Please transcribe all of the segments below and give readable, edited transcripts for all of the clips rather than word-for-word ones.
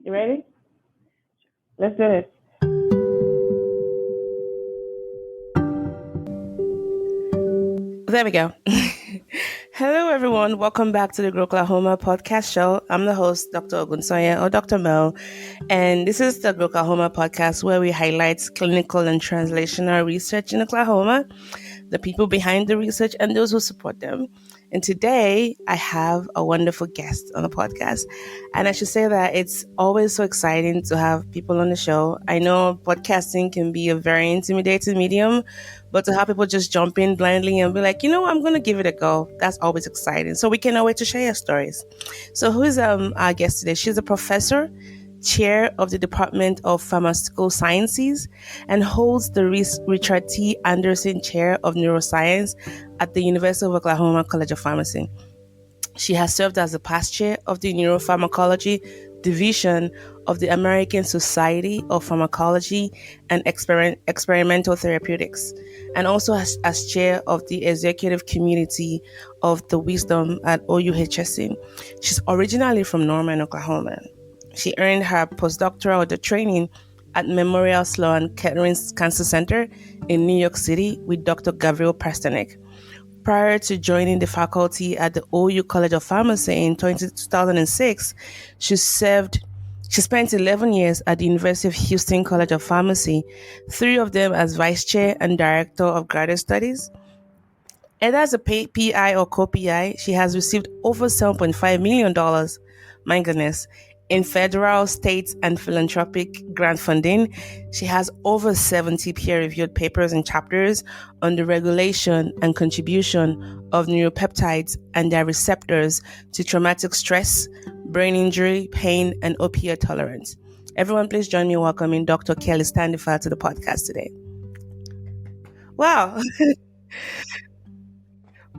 You ready? Let's do this. There we go. Hello, everyone. Welcome back to the GROklahoma podcast show. I'm the host, Dr. Ogunsoye, or Dr. Mel, and this is the GROklahoma podcast where we highlight clinical and translational research in Oklahoma, the people behind the research, and those who support them. And today, I have a wonderful guest on the podcast. And I should say that it's always so exciting to have people on the show. I know podcasting can be a very intimidating medium, but to have people just jump in blindly and be like, I'm going to give it a go, that's always exciting. So we cannot wait to share your stories. So who is our guest today? She's a professor, chair of the Department of Pharmaceutical Sciences, and holds the Richard T. Anderson Chair of Neuroscience at the University of Oklahoma College of Pharmacy. She has served as the past chair of the neuropharmacology division of the American Society of Pharmacology and Experimental Therapeutics, and also as chair of the executive committee of the Wisdom at OUHSC. She's originally from Norman, Oklahoma. She earned her postdoctoral training at Memorial Sloan Kettering Cancer Center in New York City with Dr. Gavril Pasternak. Prior to joining the faculty at the OU College of Pharmacy in 2006, she spent 11 years at the University of Houston College of Pharmacy, 3 of them as vice chair and director of graduate studies. Either as a PI or co-PI, she has received over $7.5 million, my goodness, in federal, state, and philanthropic grant funding. She has over 70 peer-reviewed papers and chapters on the regulation and contribution of neuropeptides and their receptors to traumatic stress, brain injury, pain, and opioid tolerance. Everyone, please join me in welcoming Dr. Kelly Standifer to the podcast today. Wow.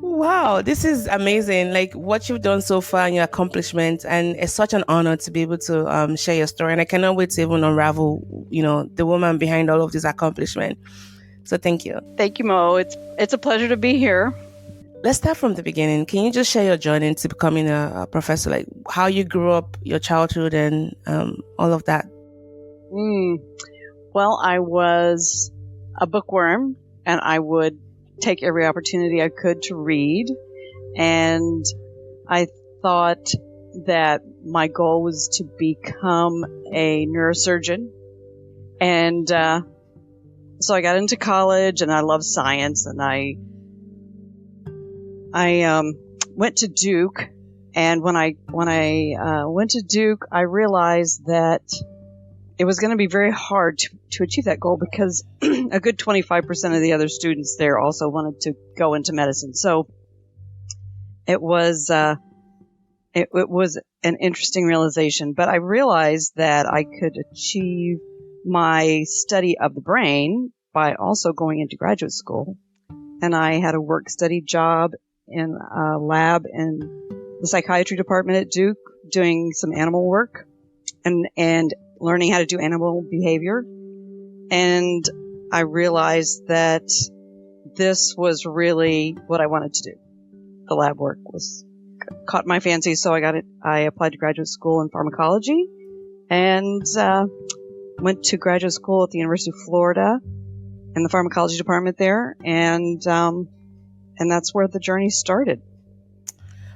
Wow, this is amazing. Like what you've done so far and your accomplishments, and it's such an honor to be able to share your story. And I cannot wait to even unravel, the woman behind all of this accomplishment. So thank you. Thank you, Mo. It's a pleasure to be here. Let's start from the beginning. Can you just share your journey into becoming a professor, like how you grew up, your childhood, and all of that? Well, I was a bookworm, and I would take every opportunity I could to read. And I thought that my goal was to become a neurosurgeon. And so I got into college, and I love science, and I went to Duke. And when I went to Duke, I realized that it was going to be very hard to achieve that goal because a good 25% of the other students there also wanted to go into medicine. So it was an interesting realization, but I realized that I could achieve my study of the brain by also going into graduate school. And I had a work-study job in a lab in the psychiatry department at Duke doing some animal work and learning how to do animal behavior. And I realized that this was really what I wanted to do. The lab work caught my fancy, so I applied to graduate school in pharmacology and went to graduate school at the University of Florida in the pharmacology department there, and that's where the journey started.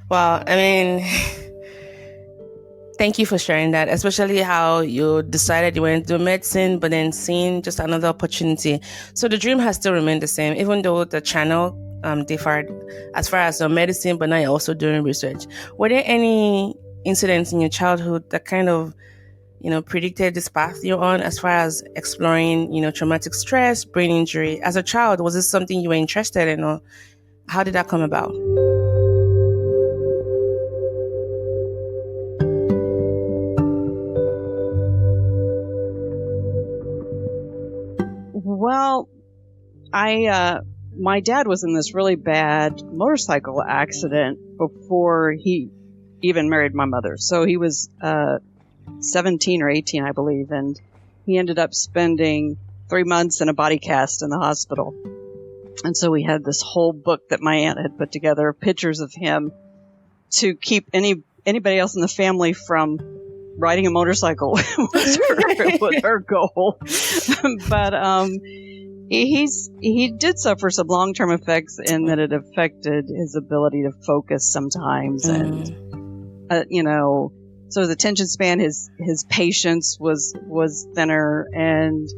Well, I mean, thank you for sharing that, especially how you decided you went to medicine, but then seeing just another opportunity. So the dream has still remained the same, even though the channel differed as far as medicine, but now you're also doing research. Were there any incidents in your childhood that kind of, predicted this path you're on as far as exploring, traumatic stress, brain injury? As a child, was this something you were interested in, or how did that come about? Well, my dad was in this really bad motorcycle accident before he even married my mother. So he was 17 or 18, I believe, and he ended up spending 3 months in a body cast in the hospital. And so we had this whole book that my aunt had put together, pictures of him, to keep anybody else in the family from riding a motorcycle was her goal. But he did suffer some long-term effects in that it affected his ability to focus sometimes, and so his attention span, his patience was thinner, and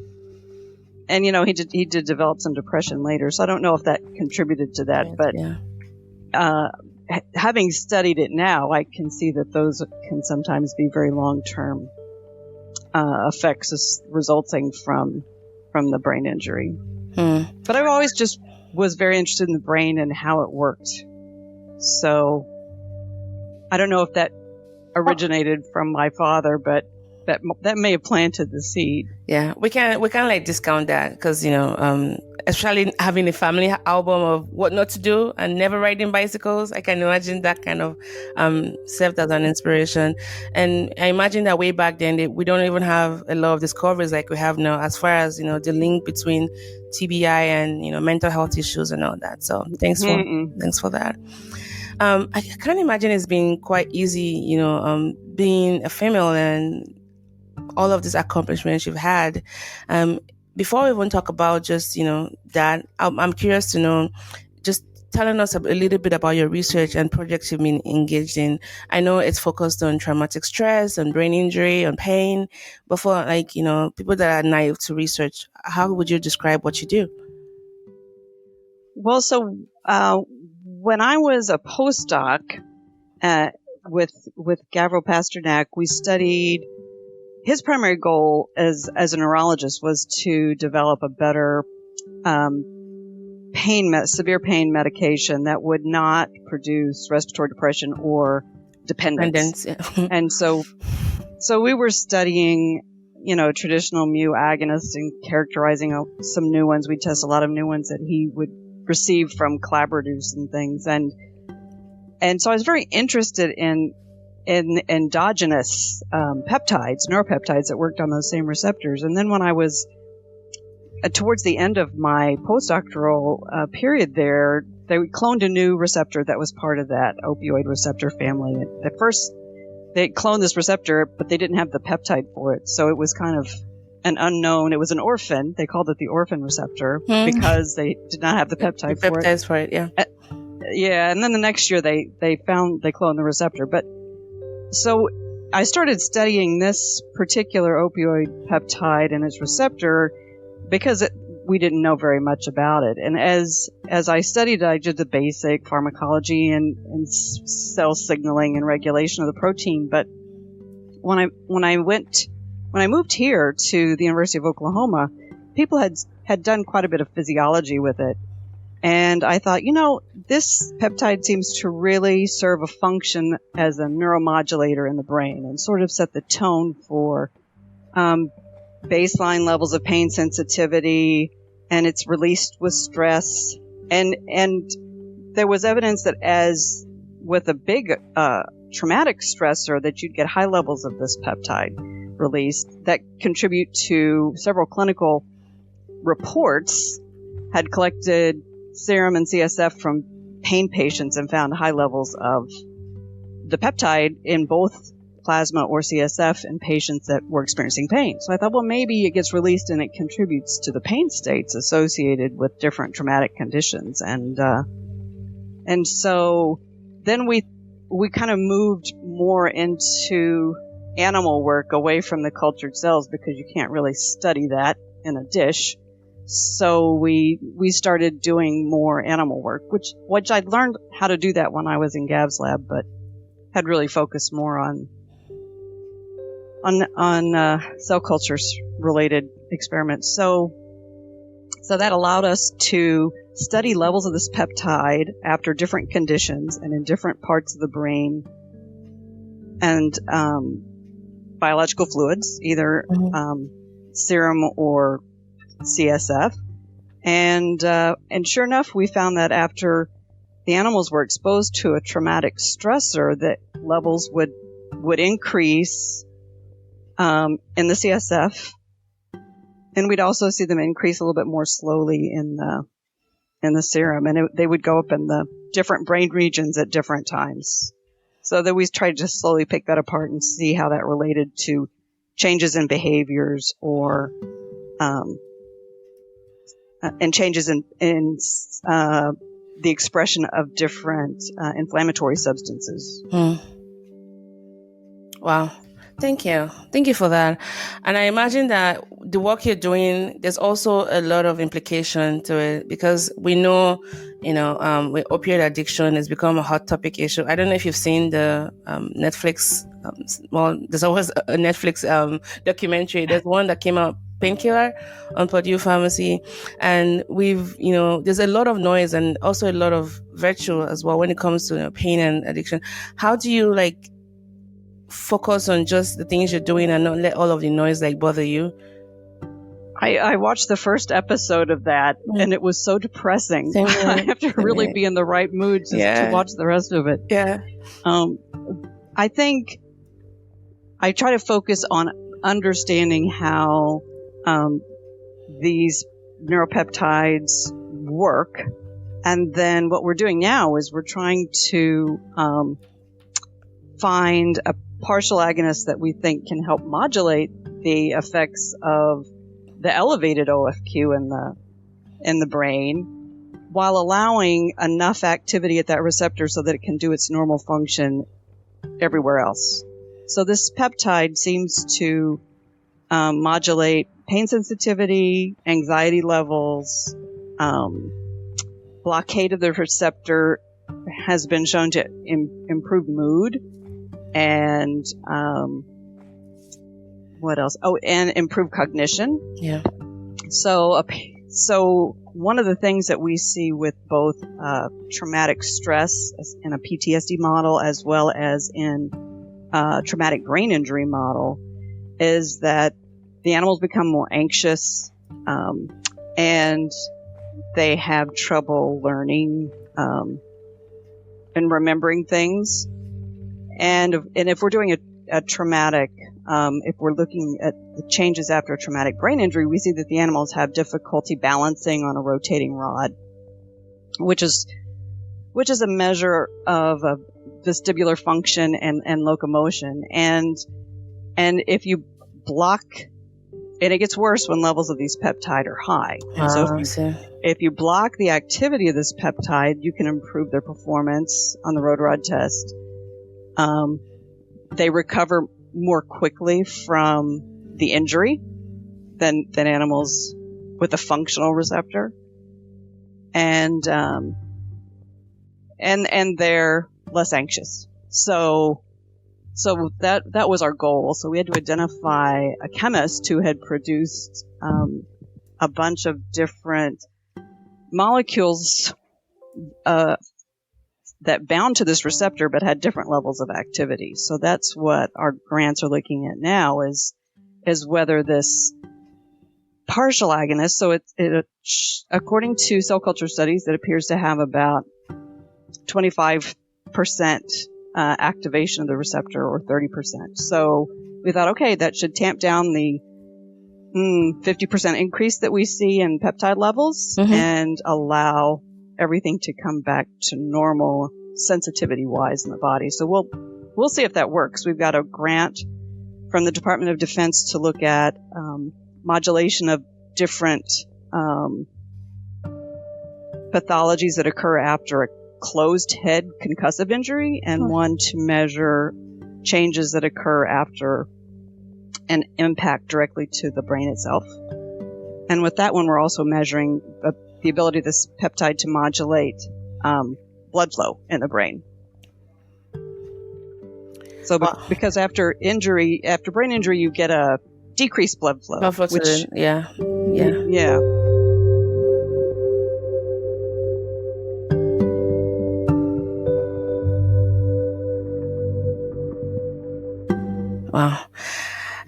he did develop some depression later. So I don't know if that contributed to that, but having studied it now, I can see that those can sometimes be very long-term effects resulting from the brain injury. But I always just was very interested in the brain and how it worked. So I don't know if that originated from my father, but that may have planted the seed. Yeah, we can't like discount that, because especially having a family album of what not to do and never riding bicycles, I can imagine that kind of served as an inspiration. And I imagine that way back then we don't even have a lot of discoveries like we have now, as far as the link between TBI and mental health issues and all that. So thanks for that. I can't imagine it's been quite easy, being a female and all of these accomplishments you've had. Before we even talk about just, that, I'm curious to know, just telling us a little bit about your research and projects you've been engaged in. I know it's focused on traumatic stress, on brain injury, on pain, but for people that are naive to research, how would you describe what you do? Well, so when I was a postdoc with Gavro Pasternak, we studied. His primary goal as a neurologist was to develop a better severe pain medication that would not produce respiratory depression or dependence. And so we were studying, traditional mu agonists and characterizing some new ones. We test a lot of new ones that he would receive from collaborators and things. And so I was very interested in endogenous peptides, neuropeptides that worked on those same receptors. And then when I was towards the end of my postdoctoral period there, they cloned a new receptor that was part of that opioid receptor family. At first, they cloned this receptor, but they didn't have the peptide for it. So it was kind of an unknown. It was an orphan. They called it the orphan receptor because they did not have the peptide for it. Peptides for it, yeah. Yeah, and then the next year they cloned the receptor. But so I started studying this particular opioid peptide and its receptor because we didn't know very much about it. And as I studied, I did the basic pharmacology and cell signaling and regulation of the protein. But when I moved here to the University of Oklahoma, people had done quite a bit of physiology with it. And I thought, this peptide seems to really serve a function as a neuromodulator in the brain and sort of set the tone for baseline levels of pain sensitivity, and it's released with stress. And there was evidence that as with a big traumatic stressor that you'd get high levels of this peptide released that contribute to several clinical reports, had collected serum and CSF from pain patients and found high levels of the peptide in both plasma or CSF in patients that were experiencing pain. So I thought, well, maybe it gets released and it contributes to the pain states associated with different traumatic conditions. And so then we kind of moved more into animal work away from the cultured cells because you can't really study that in a dish. So we started doing more animal work, which I'd learned how to do that when I was in Gav's lab, but had really focused more on cell cultures related experiments. So that allowed us to study levels of this peptide after different conditions and in different parts of the brain and biological fluids, either serum or CSF, and sure enough, we found that after the animals were exposed to a traumatic stressor, that levels would increase in the CSF, and we'd also see them increase a little bit more slowly in the serum, and they would go up in the different brain regions at different times. So that we tried to slowly pick that apart and see how that related to changes in behaviors or and changes in the expression of different inflammatory substances. Wow. Thank you. Thank you for that. And I imagine that the work you're doing, there's also a lot of implication to it because we know, with opioid addiction has become a hot topic issue. I don't know if you've seen the Netflix, there's always a Netflix documentary. There's one that came out, Painkiller, on Purdue Pharmacy. And there's a lot of noise and also a lot of virtue as well when it comes to pain and addiction. How do you focus on just the things you're doing and not let all of the noise bother you? I watched the first episode of that and it was so depressing. I have to really be in the right mood to watch the rest of it. Yeah. I think I try to focus on understanding how these neuropeptides work. And then what we're doing now is we're trying to find a partial agonist that we think can help modulate the effects of the elevated OFQ in the brain while allowing enough activity at that receptor so that it can do its normal function everywhere else. So this peptide seems to modulate pain sensitivity, anxiety levels, blockade of the receptor has been shown to improve mood. And what else? Oh, and improve cognition. Yeah. So one of the things that we see with both traumatic stress in a PTSD model as well as in traumatic brain injury model is that the animals become more anxious and they have trouble learning and remembering things. And if we're doing a traumatic, if we're looking at the changes after a traumatic brain injury, we see that the animals have difficulty balancing on a rotating rod, which is a measure of vestibular function and locomotion. And if you block, and it gets worse when levels of these peptide are high. And so if you block the activity of this peptide, you can improve their performance on the road rod test. They recover more quickly from the injury than animals with a functional receptor, and they're less anxious. So that was our goal. So we had to identify a chemist who had produced a bunch of different molecules that bound to this receptor but had different levels of activity. So that's what our grants are looking at now is whether this partial agonist, so it according to cell culture studies, it appears to have about 25% activation of the receptor or 30%. So we thought, okay, that should tamp down the 50% increase that we see in peptide levels and allow everything to come back to normal sensitivity-wise in the body. So we'll see if that works. We've got a grant from the Department of Defense to look at modulation of different pathologies that occur after a closed head concussive injury, and one to measure changes that occur after an impact directly to the brain itself. And with that one, we're also measuring the ability of this peptide to modulate blood flow in the brain. So because after brain injury, you get a decreased blood flow. Yeah. Wow.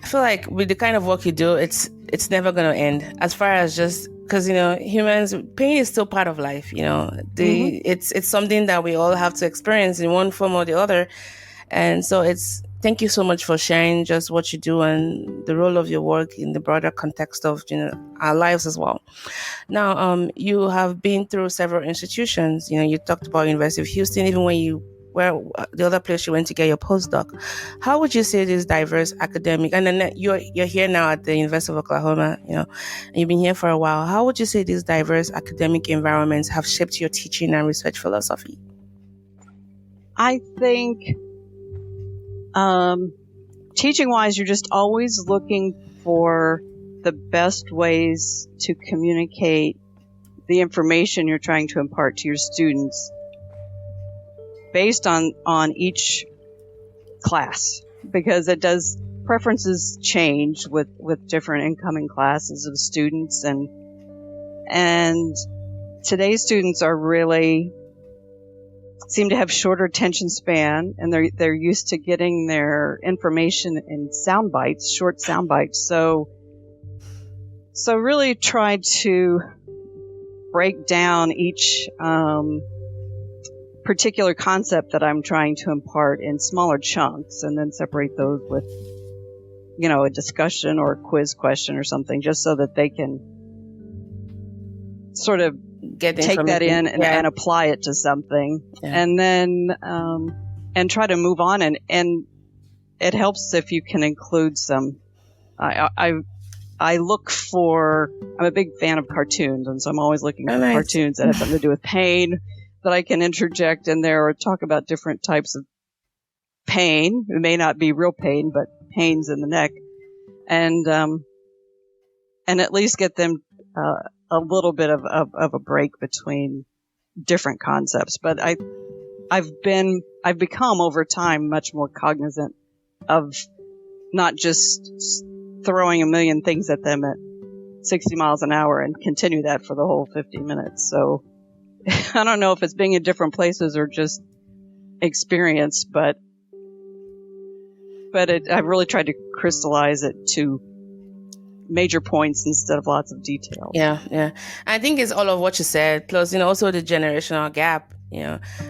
I feel like with the kind of work you do, it's never going to end. As far as just because humans, pain is still part of life. It's something that we all have to experience in one form or the other, and so thank you so much for sharing just what you do and the role of your work in the broader context of our lives as well. Now, you have been through several institutions. You talked about University of Houston. Even when you where the other place you went to get your postdoc. How would you say this diverse academic, and then you're here now at the University of Oklahoma, and you've been here for a while. How would you say these diverse academic environments have shaped your teaching and research philosophy? I think teaching-wise, you're just always looking for the best ways to communicate the information you're trying to impart to your students based on each class, because preferences change with different incoming classes of students, and today's students seem to have shorter attention span, and they're used to getting their information in sound bites, short sound bites. So really try to break down each particular concept that I'm trying to impart in smaller chunks, and then separate those with, a discussion or a quiz question or something, just so that they can sort of take that in and apply it to something, and then and try to move on. And it helps if you can include some. I'm a big fan of cartoons, and so I'm always looking for cartoons that have something to do with pain that I can interject in there, or talk about different types of pain. It may not be real pain, but pains in the neck, and at least get them a little bit of a break between different concepts. But I've become over time much more cognizant of not just throwing a million things at them at 60 miles an hour and continue that for the whole 50 minutes. So I don't know if it's being in different places or just experience, but I've really tried to crystallize it to major points instead of lots of detail. Yeah. I think it's all of what you said, plus, also the generational gap.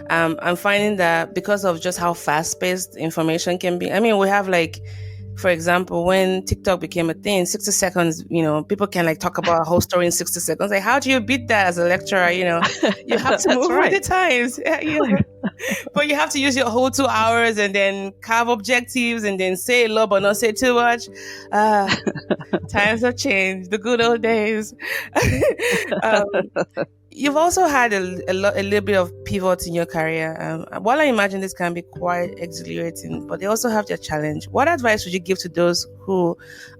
I'm finding that because of just how fast-paced information can be. I mean, we have for example, when TikTok became a thing, 60 seconds, people can talk about a whole story in 60 seconds. How do you beat that as a lecturer? You have to move with the times. But you have to use your whole 2 hours and then carve objectives and then say a lot but not say too much. Times have changed. The good old days. You've also had a little bit of pivot in your career. While I imagine this can be quite exhilarating, but they also have their challenge. What advice would you give to those who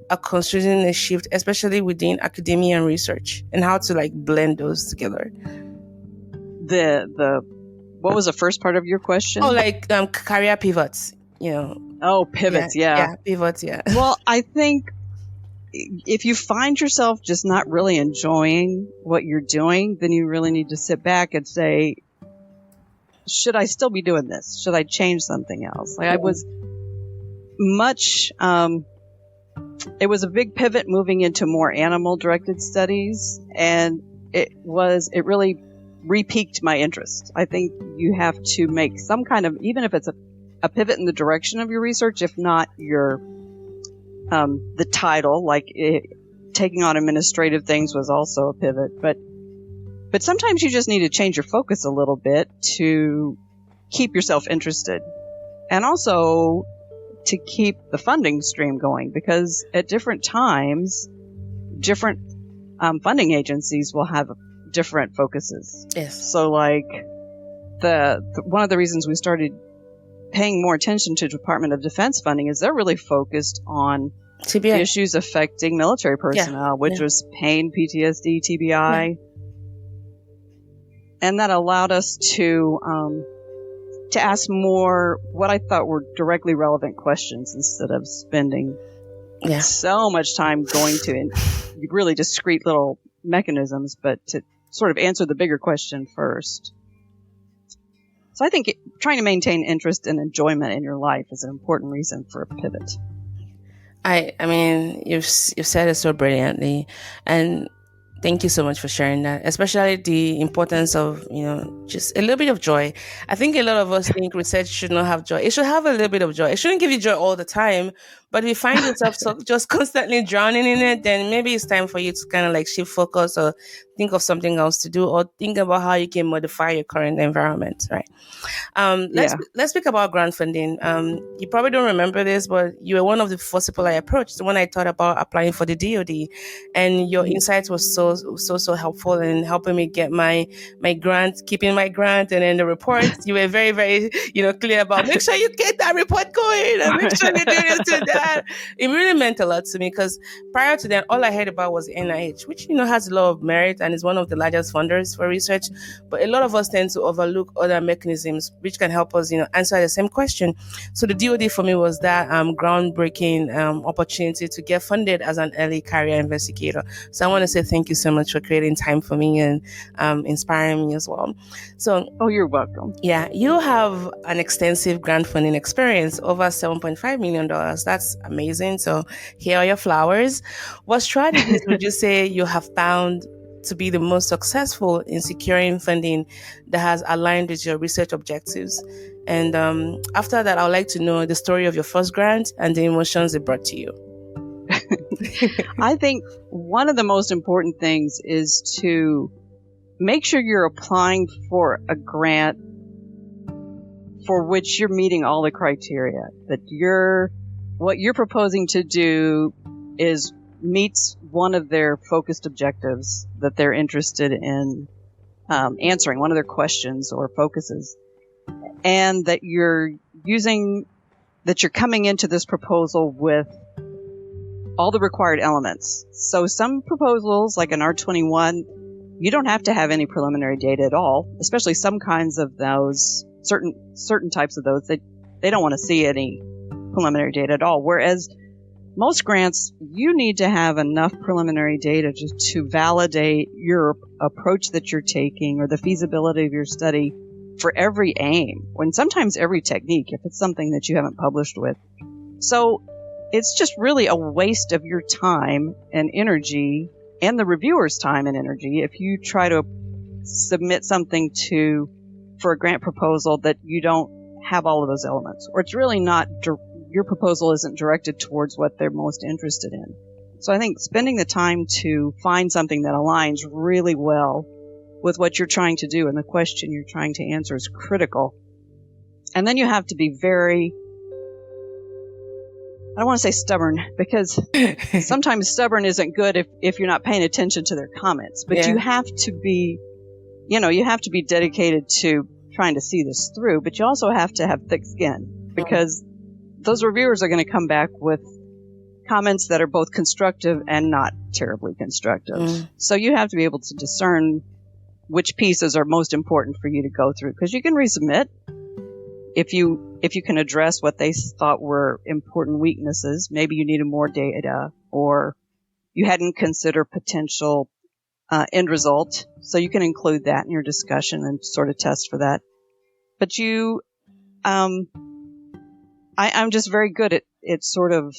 are considering a shift, especially within academia and research, and how to blend those together? What was the first part of your question? Oh, career pivots. Oh, pivots. Yeah, pivots. Yeah. Well, I think if you find yourself just not really enjoying what you're doing, then you really need to sit back and say, should I still be doing this? Should I change something else? I was it was a big pivot moving into more animal-directed studies, and it really re-piqued my interest. I think you have to make some kind of, even if it's a pivot in the direction of your research, if not your the title, taking on administrative things was also a pivot, but sometimes you just need to change your focus a little bit to keep yourself interested, and also to keep the funding stream going, because at different times, different funding agencies will have different focuses. Yes. So one of the reasons we started paying more attention to Department of Defense funding is they're really focused on TBI. Issues affecting military personnel, which was pain, PTSD, TBI. And that allowed us to ask more what I thought were directly relevant questions, instead of spending so much time going to really discrete little mechanisms, but to sort of answer the bigger question first. So I think trying to maintain interest and enjoyment in your life is an important reason for a pivot. I mean, you've said it so brilliantly, and thank you so much for sharing that, especially the importance of, just a little bit of joy. I think a lot of us think research should not have joy. It should have a little bit of joy. It shouldn't give you joy all the time, But if you find yourself just constantly drowning in it, then maybe it's time for you to kind of like shift focus or think of something else to do, or think about how you can modify your current environment, right? Yeah. Let's speak about grant funding. You probably don't remember this, but you were one of the first people I approached when I thought about applying for the DoD, and your insights was so helpful in helping me get my grant, keeping my grant, and then the reports. You were very very clear about make sure you get that report going and make sure you do this and that. It really meant a lot to me because prior to that, all I heard about was NIH, which has a lot of merit and is one of the largest funders for research. But a lot of us tend to overlook other mechanisms which can help us, answer the same question. So the DoD for me was that groundbreaking opportunity to get funded as an early career investigator. So I want to say thank you so much for creating time for me and inspiring me as well. So, oh, you're welcome. Yeah, you have an extensive grant funding experience, over $7.5 million. That's amazing. So here are your flowers. What strategies would you say you have found to be the most successful in securing funding that has aligned with your research objectives? And after that, I would like to know the story of your first grant and the emotions it brought to you. I think one of the most important things is to make sure you're applying for a grant for which you're meeting all the criteria, that what you're proposing to do meets one of their focused objectives that they're interested in answering, one of their questions or focuses, and that you're coming into this proposal with all the required elements. So some proposals, like an R21, you don't have to have any preliminary data at all, especially some kinds of those, certain types of those, they don't want to see any preliminary data at all. Whereas most grants, you need to have enough preliminary data just to validate your approach that you're taking or the feasibility of your study for every aim, when sometimes every technique, if it's something that you haven't published with. So it's just really a waste of your time and energy and the reviewer's time and energy if you try to submit something for a grant proposal that you don't have all of those elements, or it's really not, your proposal isn't directed towards what they're most interested in. So I think spending the time to find something that aligns really well with what you're trying to do and the question you're trying to answer is critical. And then you have to be very, I don't want to say stubborn, because sometimes stubborn isn't good if you're not paying attention to their comments. But you have to be, you have to be dedicated to trying to see this through. But you also have to have thick skin, because those reviewers are going to come back with comments that are both constructive and not terribly constructive. So you have to be able to discern which pieces are most important for you to go through, because you can resubmit if you can address what they thought were important weaknesses. Maybe you needed more data, or you hadn't considered potential end result, so you can include that in your discussion and sort of test for that. But I'm just very good at sort of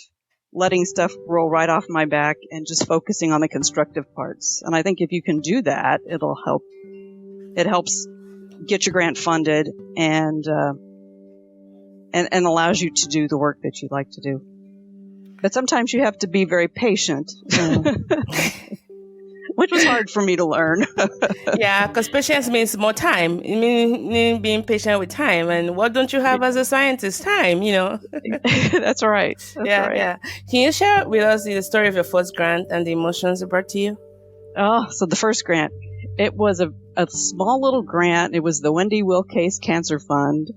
letting stuff roll right off my back and just focusing on the constructive parts. And I think if you can do that, it'll help. It helps get your grant funded and allows you to do the work that you'd like to do. But sometimes you have to be very patient, which was hard for me to learn. Yeah, because patience means more time. It means being patient with time. And what don't you have as a scientist? Time, That's right. Yeah. Can you share with us the story of your first grant and the emotions it brought to you? Oh, so the first grant, it was a small little grant. It was the Wendy Wilcase Cancer Fund.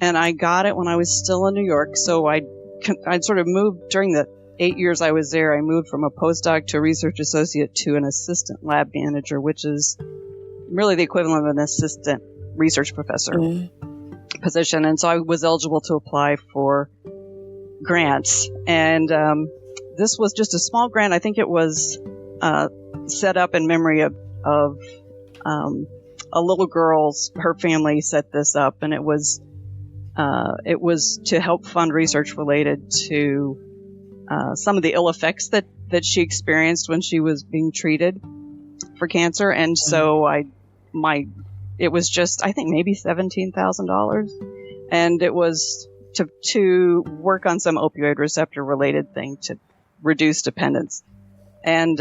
And I got it when I was still in New York. So I'd sort of moved during the 8 years I was there. I moved from a postdoc to a research associate to an assistant lab manager, which is really the equivalent of an assistant research professor position. And so I was eligible to apply for grants. And this was just a small grant. I think it was set up in memory of a little girl's, her family set this up, and it was to help fund research related to some of the ill effects that she experienced when she was being treated for cancer. And so it was just, I think maybe $17,000, and it was to work on some opioid receptor related thing to reduce dependence. And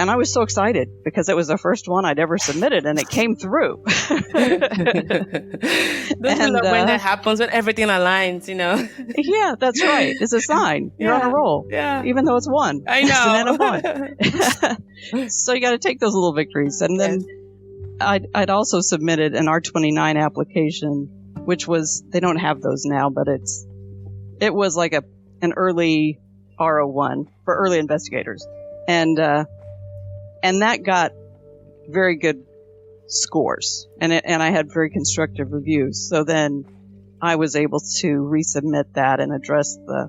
I was so excited because it was the first one I'd ever submitted, and it came through. Don't you love when that happens, when everything aligns, Yeah, that's right. It's a sign. You're on a roll. Yeah. Even though it's one. I know. It's an N of one. So you got to take those little victories. And then I'd also submitted an R29 application, which was, they don't have those now, but it was like an early R01 for early investigators. And that got very good scores, and I had very constructive reviews. So then I was able to resubmit that and address the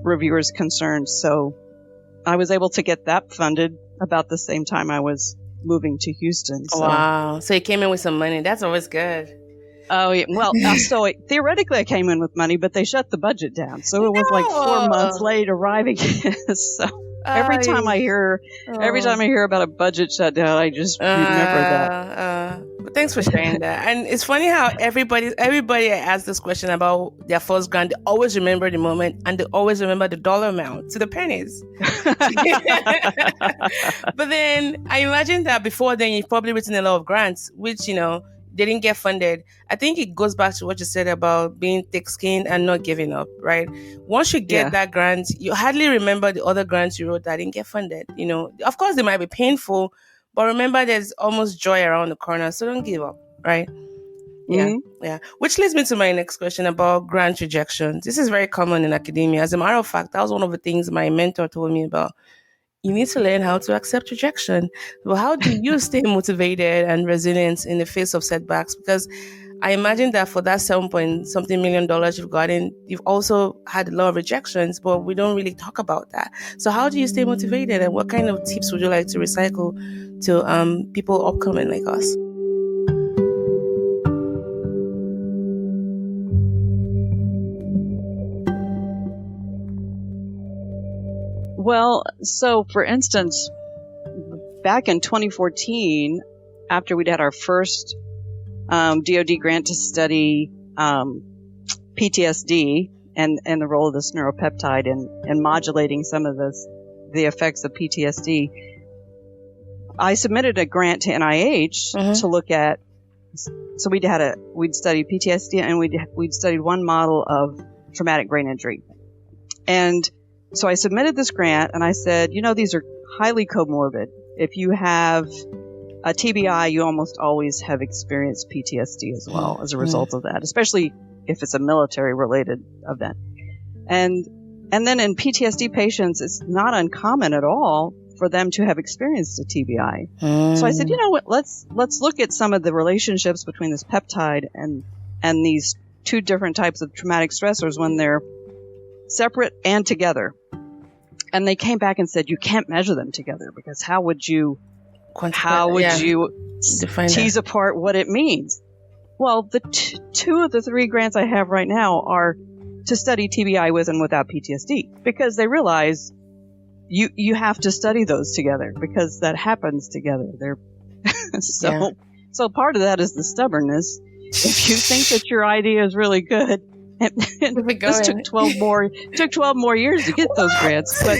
reviewers' concerns. So I was able to get that funded about the same time I was moving to Houston. So. Wow. So you came in with some money. That's always good. Oh, yeah. Well, so theoretically I came in with money, but they shut the budget down. So it was like 4 months late arriving. So every time I hear about a budget shutdown, I just remember that. But thanks for sharing that. And it's funny how everybody asks this question about their first grant. They always remember the moment, and they always remember the dollar amount to the pennies. But then I imagine that before then you've probably written a lot of grants, which they didn't get funded. I think it goes back to what you said about being thick-skinned and not giving up, right? Once you get that grant, you hardly remember the other grants you wrote that didn't get funded. Of course, they might be painful, but remember there's almost joy around the corner, so don't give up, right? Yeah. Which leads me to my next question about grant rejections. This is very common in academia. As a matter of fact, that was one of the things my mentor told me about. You need to learn how to accept rejection. Well, how do you stay motivated and resilient in the face of setbacks? Because I imagine that for that $7-something million you've gotten, you've also had a lot of rejections, but we don't really talk about that. So how do you stay motivated, and what kind of tips would you like to recycle to people upcoming like us? Well, so for instance, back in 2014, after we'd had our first DoD grant to study PTSD and the role of this neuropeptide in modulating some of the effects of PTSD, I submitted a grant to NIH to look at. So we'd studied PTSD, and we'd studied one model of traumatic brain injury, and so I submitted this grant, and I said, these are highly comorbid. If you have a TBI, you almost always have experienced PTSD as well as a result of that, especially if it's a military-related event. And then in PTSD patients, it's not uncommon at all for them to have experienced a TBI. So I said, let's look at some of the relationships between this peptide and these two different types of traumatic stressors when they're separate and together. And they came back and said, you can't measure them together, because how would you tease apart what it means? Well, the two of the three grants I have right now are to study TBI with and without PTSD, because they realize you have to study those together, because that happens together. So part of that is the stubbornness. If you think that your idea is really good, this took 12 more years to get those grants, but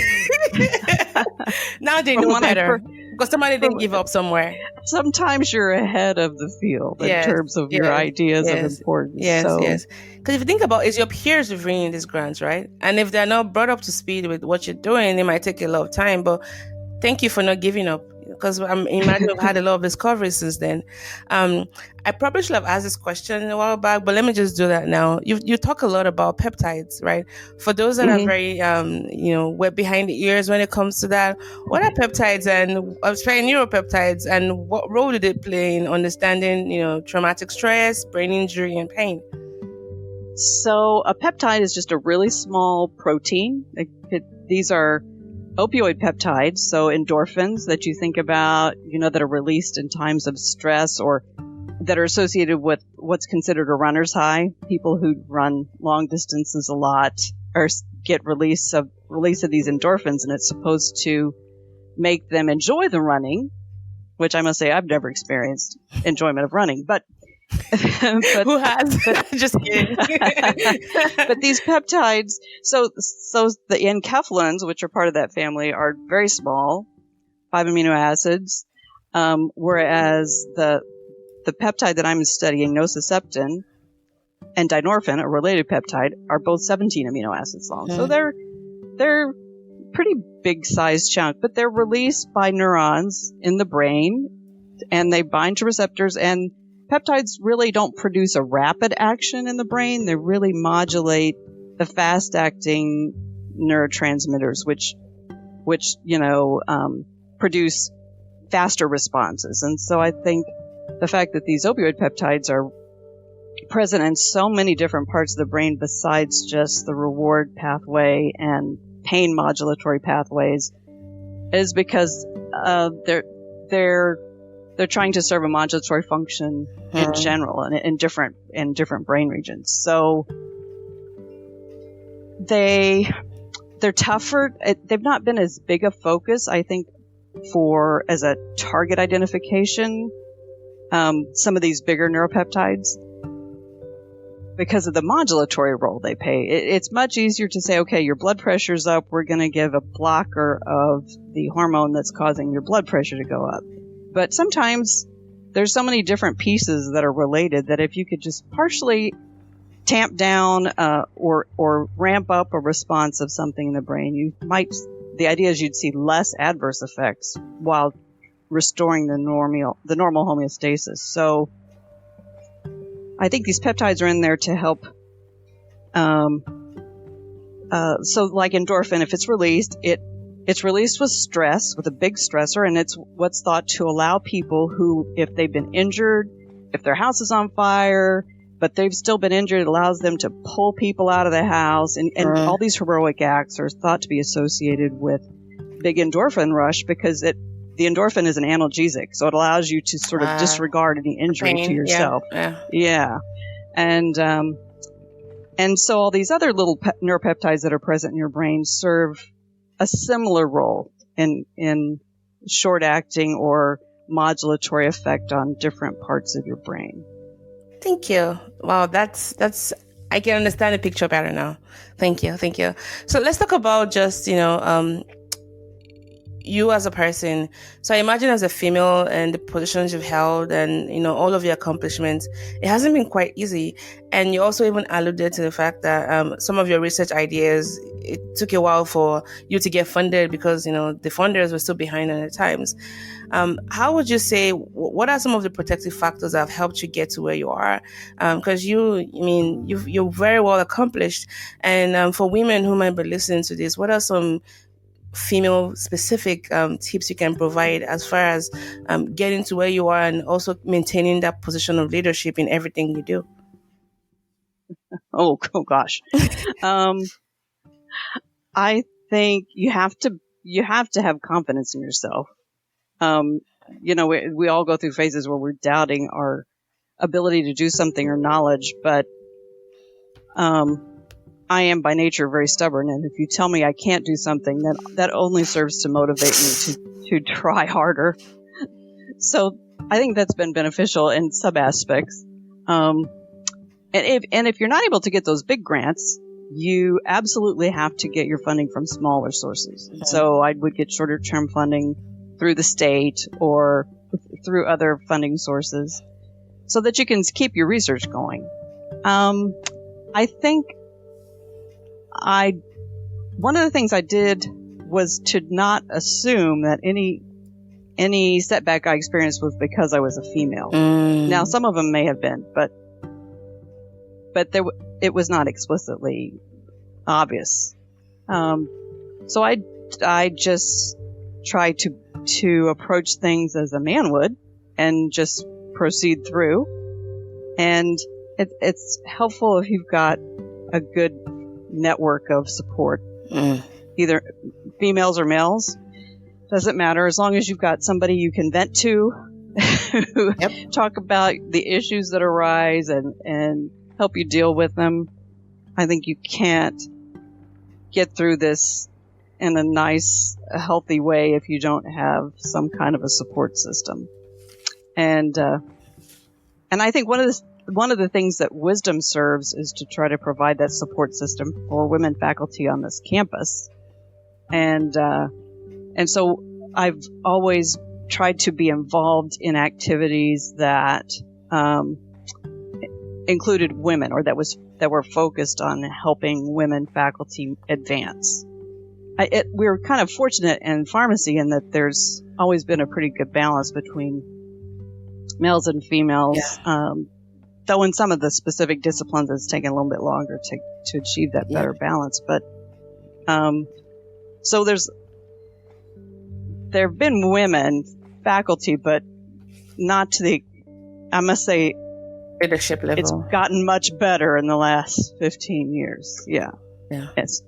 now they know better, because somebody didn't give up somewhere. Sometimes you're ahead of the field in terms of your ideas of importance. Yes. Because if you think about it, it's your peers reviewing these grants, right? And if they're not brought up to speed with what you're doing, it might take a lot of time. But thank you for not giving up, because I imagine you've had a lot of discoveries since then. I probably should have asked this question a while back, but let me just do that now. You talk a lot about peptides, right? For those that are very, wet behind the ears when it comes to that, what are peptides, and especially neuropeptides, and what role do they play in understanding, traumatic stress, brain injury, and pain? So a peptide is just a really small protein. These are opioid peptides, so endorphins that you think about, that are released in times of stress, or that are associated with what's considered a runner's high. People who run long distances a lot get release of these endorphins, and it's supposed to make them enjoy the running, which I must say I've never experienced enjoyment of running, but but Who has? Just kidding. but these peptides, so the enkephalins, which are part of that family, are very small, 5 amino acids, whereas the peptide that I'm studying, nociceptin, and dynorphin, a related peptide, are both 17 amino acids long. So they're pretty big sized chunk, but they're released by neurons in the brain, and they bind to receptors. And peptides really don't produce a rapid action in the brain. They really modulate the fast acting neurotransmitters, which produce faster responses. And so I think the fact that these opioid peptides are present in so many different parts of the brain besides just the reward pathway and pain modulatory pathways is because they're trying to serve a modulatory function in general and in different brain regions. So they're tougher. They've not been as big a focus, I think, as a target identification. Some of these bigger neuropeptides, because of the modulatory role they play. It's much easier to say, okay, your blood pressure's up, we're going to give a blocker of the hormone that's causing your blood pressure to go up. But sometimes there's so many different pieces that are related that if you could just partially tamp down or ramp up a response of something in the brain, the idea is you'd see less adverse effects while restoring the normal homeostasis. So I think these peptides are in there to help. So like endorphin, if it's released, it's released with stress, with a big stressor, and it's what's thought to allow people who, if they've been injured, if their house is on fire, but they've still been injured, it allows them to pull people out of the house. And all these heroic acts are thought to be associated with big endorphin rush because the endorphin is an analgesic, so it allows you to sort of disregard any injury to yourself. Yeah. And so all these other little neuropeptides that are present in your brain serve a similar role in short-acting or modulatory effect on different parts of your brain. Thank you. Wow, that's I can understand the picture better now. Thank you. So let's talk about just, you as a person. So I imagine as a female and the positions you've held and, all of your accomplishments, it hasn't been quite easy. And you also even alluded to the fact that some of your research ideas, it took a while for you to get funded because, the funders were still behind at times. How would you say, what are some of the protective factors that have helped you get to where you are? Because you're very well accomplished. And for women who might be listening to this, what are some female specific tips you can provide as far as getting to where you are and also maintaining that position of leadership in everything you do? Oh gosh. I think you have to have confidence in yourself. We all go through phases where we're doubting our ability to do something or knowledge, but I am by nature very stubborn, and if you tell me I can't do something, then that only serves to motivate me to try harder. So I think that's been beneficial in some aspects. And if you're not able to get those big grants, you absolutely have to get your funding from smaller sources. So I would get shorter term funding through the state or through other funding sources so that you can keep your research going. I think one of the things I did was to not assume that any setback I experienced was because I was a female. Now, some of them may have been, but it was not explicitly obvious. So I just try to approach things as a man would and just proceed through. And it's helpful if you've got a good network of support, either females or males, doesn't matter, as long as you've got somebody you can vent to, who talk about the issues that arise and help you deal with them. I think you can't get through this in a nice, healthy way if you don't have some kind of a support system. And And I think one of the things that Wisdom serves is to try to provide that support system for women faculty on this campus. And so I've always tried to be involved in activities that included women, or that were focused on helping women faculty advance. We're kind of fortunate in pharmacy in that there's always been a pretty good balance between males and females. Yeah. Though in some of the specific disciplines, it's taken a little bit longer to achieve that better balance. But so there have been women faculty, but not to the, I must say, leadership level. It's gotten much better in the last 15 years. Yeah. Yes.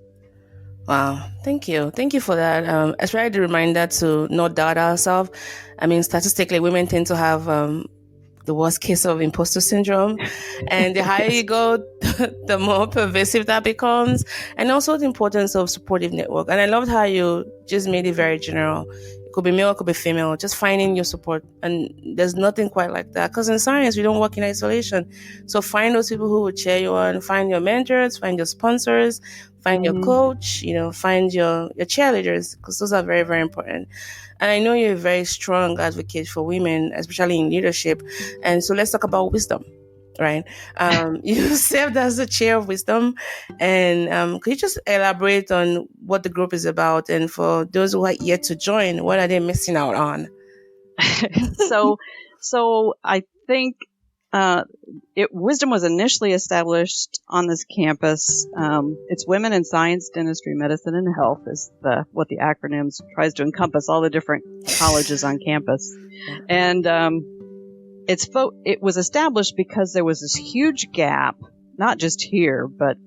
Wow. Thank you for that. It's really the reminder to not doubt ourselves. I mean, statistically, women tend to have the worst case of imposter syndrome, and the higher you go, the more pervasive that becomes. And also the importance of supportive network. And I loved how you just made it very general. It could be male, it could be female, just finding your support. And there's nothing quite like that, because in science, we don't work in isolation. So find those people who will cheer you on, find your mentors, find your sponsors, find your coach, find your cheerleaders, because those are very, very important. And I know you're a very strong advocate for women, especially in leadership. And so let's talk about wisdom, right? You served as the chair of wisdom. And could you just elaborate on what the group is about? And for those who are yet to join, what are they missing out on? So I think Wisdom was initially established on this campus. It's Women in Science, Dentistry, Medicine, and Health is what the acronyms tries to encompass all the different colleges on campus. And it was established because there was this huge gap, not just here, but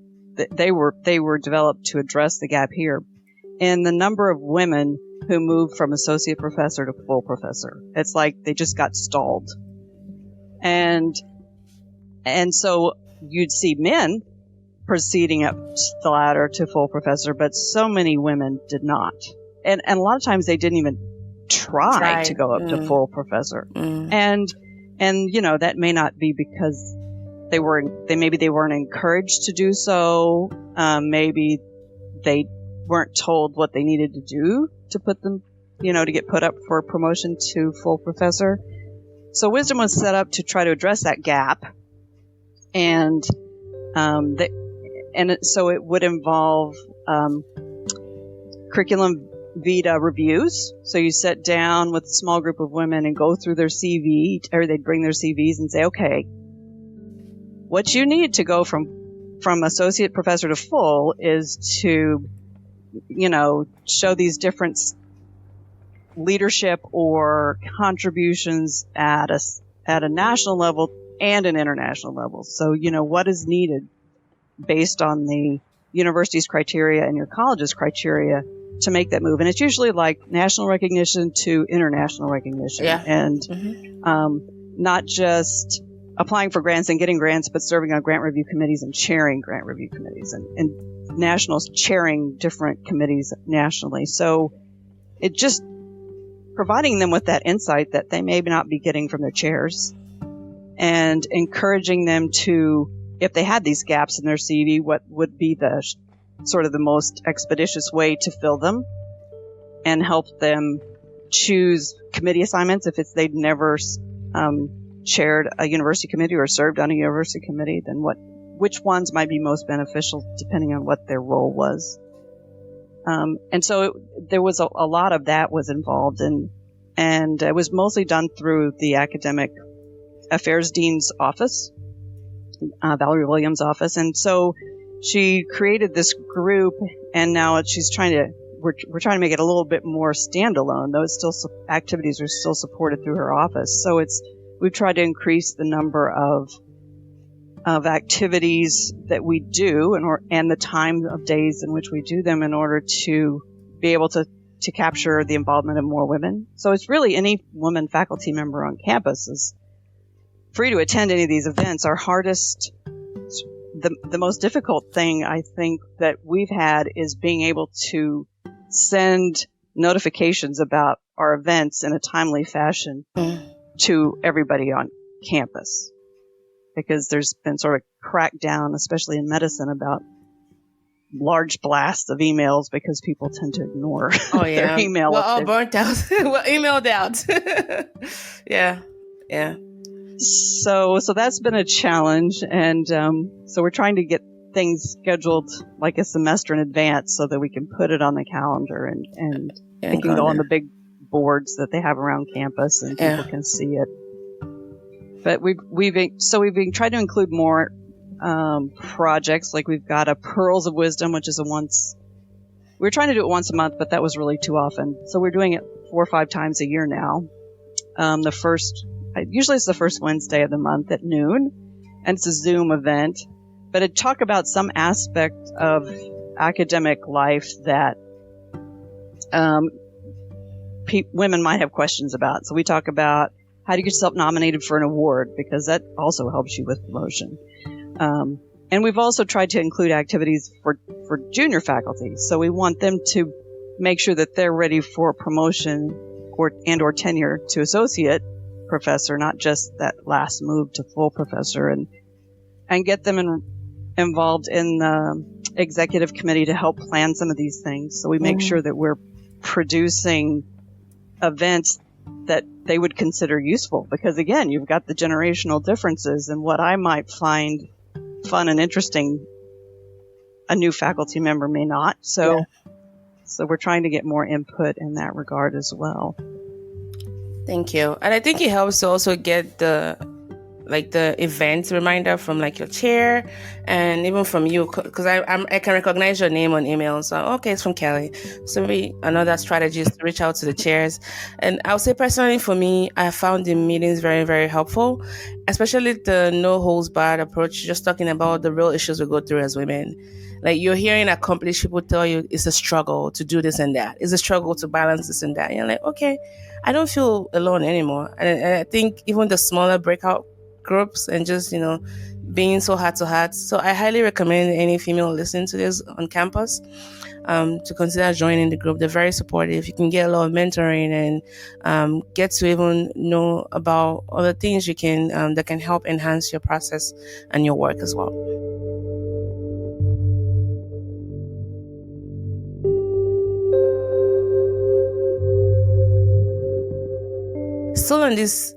they were developed to address the gap here in the number of women who moved from associate professor to full professor. It's like they just got stalled. And so you'd see men proceeding up the ladder to full professor, but so many women did not. And a lot of times they didn't even try to go up to full professor. And that may not be because maybe they weren't encouraged to do so. Maybe they weren't told what they needed to do to put them, to get put up for promotion to full professor. So Wisdom was set up to try to address that gap, and so it would involve curriculum vitae reviews. So you sit down with a small group of women and go through their CV, or they'd bring their CVs and say, okay, what you need to go from associate professor to full is to, show these different leadership or contributions at a national level and an international level. So, what is needed based on the university's criteria and your college's criteria to make that move. And it's usually like national recognition to international recognition. Yeah. And not just applying for grants and getting grants, but serving on grant review committees and chairing grant review committees and nationals chairing different committees nationally. So it just providing them with that insight that they may not be getting from their chairs, and encouraging them to, if they had these gaps in their CV, what would be the sort of the most expeditious way to fill them, and help them choose committee assignments if they'd never chaired a university committee or served on a university committee, then which ones might be most beneficial depending on what their role was. And so there was a lot of that was involved, and it was mostly done through the academic affairs dean's office, Valerie Williams' office. And so she created this group, and now we're trying to make it a little bit more standalone, though it's still activities are still supported through her office. So we've tried to increase the number of activities that we do and the time of days in which we do them in order to be able to capture the involvement of more women. So it's really any woman faculty member on campus is free to attend any of these events. Our hardest, the most difficult thing I think that we've had is being able to send notifications about our events in a timely fashion to everybody on campus. because there's been sort of crackdown, especially in medicine, about large blasts of emails because people tend to ignore their email. We're all burnt out. We're emailed out. Yeah. So that's been a challenge, and so we're trying to get things scheduled like a semester in advance so that we can put it on the calendar and it can go on the big boards that they have around campus and people can see it. But we've been trying to include more projects. Like we've got a Pearls of Wisdom, which is we're trying to do it once a month, but that was really too often. So we're doing it 4 or 5 times a year now. Usually it's the first Wednesday of the month at noon, and it's a Zoom event. But it talk about some aspect of academic life that women might have questions about. So we talk about how to get yourself nominated for an award, because that also helps you with promotion. And we've also tried to include activities for junior faculty. So we want them to make sure that they're ready for promotion or tenure to associate professor, not just that last move to full professor, and get them involved in the executive committee to help plan some of these things. So we make sure that we're producing events that they would consider useful, because again, you've got the generational differences, and what I might find fun and interesting, a new faculty member may not. So we're trying to get more input in that regard as well. Thank you. And I think it helps to also get the event reminder from like your chair and even from you, because I can recognize your name on email. So, okay, it's from Kelly. So maybe another strategy is to reach out to the chairs. And I would say personally for me, I found the meetings very, very helpful, especially the no holds barred approach, just talking about the real issues we go through as women. Like you're hearing accomplished people tell you it's a struggle to do this and that. It's a struggle to balance this and that. And you're like, okay, I don't feel alone anymore. And I think even the smaller breakout groups and just, being so heart to heart. So I highly recommend any female listening to this on campus to consider joining the group. They're very supportive. You can get a lot of mentoring and get to even know about other things you can that can help enhance your process and your work as well. Still on this